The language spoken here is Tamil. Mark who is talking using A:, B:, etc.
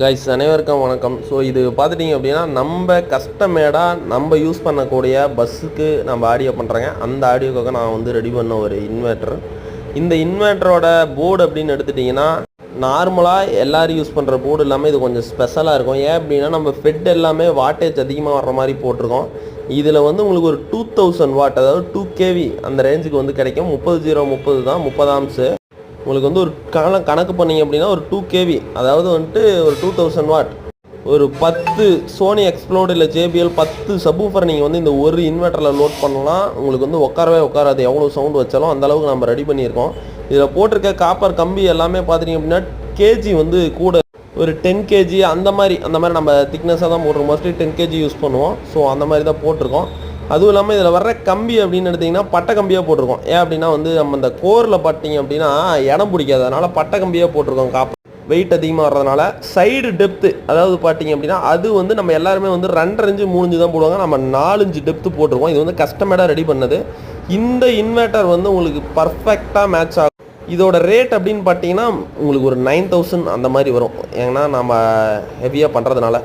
A: கைஸ் அனைவருக்கும் வணக்கம். ஸோ இது பார்த்துட்டிங்க அப்படின்னா நம்ம கஸ்டமேடாக நம்ம யூஸ் பண்ணக்கூடிய பஸ்ஸுக்கு நம்ம ஆடியோ பண்ணுறேங்க. அந்த ஆடியோக்காக நான் வந்து ரெடி பண்ண ஒரு இன்வெர்ட்டர். இந்த இன்வெர்ட்டரோட போர்டு அப்படின்னு எடுத்துட்டிங்கன்னா நார்மலாக எல்லோரும் யூஸ் பண்ணுற போர்டு இல்லாமல் இது கொஞ்சம் ஸ்பெஷலாக இருக்கும். ஏன் அப்படின்னா நம்ம ஃபெட் எல்லாமே வாட்டேஜ் அதிகமாக வர்ற மாதிரி போட்டிருக்கோம். இதில் வந்து உங்களுக்கு ஒரு 2000 வாட், அதாவது 2 kV அந்த ரேஞ்சுக்கு வந்து கிடைக்கும். 30 தான், 30 ஆம்ஸு. உங்களுக்கு வந்து ஒரு கணக்கு பண்ணிங்க அப்படின்னா ஒரு 2 kV, அதாவது வந்துட்டு ஒரு 2000 வாட், ஒரு 10 சோனி எக்ஸ்ப்ளோர்டு இல்லை JBL 10 சப்வூஃபர் நீங்கள் வந்து இந்த ஒரு இன்வெர்ட்டரில் லோட் பண்ணலாம். உங்களுக்கு வந்து உட்காராது, எவ்வளோ சவுண்டு வச்சாலும் அந்த அளவுக்கு நம்ம ரெடி பண்ணியிருக்கோம். இதில் போட்டிருக்க காப்பர் கம்பி எல்லாமே பார்த்துட்டிங்க அப்படின்னா கேஜி வந்து கூட ஒரு 10 kg அந்த மாதிரி நம்ம திக்னஸாக தான் போட்டிருக்கோம். மோஸ்ட்லி 10 kg யூஸ் பண்ணுவோம். ஸோ அந்த மாதிரி தான் போட்டிருக்கோம். அதுவும் இல்லாமல் இதில் வர்ற கம்பி அப்படின்னு எடுத்திங்கன்னா பட்டை கம்பியாக போட்டிருக்கோம். ஏன் அப்படின்னா வந்து நம்ம இந்த கோரில் பார்த்தீங்க அப்படின்னா இடம் பிடிக்காது, அதனால் பட்டை கம்பியாக போட்டிருக்கோம். வெயிட் அதிகமாக வர்றதுனால சைடு டெப்த்து, அதாவது பார்த்தீங்க அப்படின்னா அது வந்து நம்ம எல்லாருமே வந்து 2.5 inch 3 inch தான் போடுவாங்க. நம்ம 4 inch டெப்த்து போட்டிருக்கோம். இது வந்து கஸ்டமேடாக ரெடி பண்ணது. இந்த இன்வெர்ட்டர் வந்து உங்களுக்கு பர்ஃபெக்டாக மேட்ச் ஆகும். இதோட ரேட் அப்படின்னு பார்த்தீங்கன்னா உங்களுக்கு ஒரு 9000 அந்த மாதிரி வரும். ஏன்னா நம்ம ஹெவியாக பண்ணுறதுனால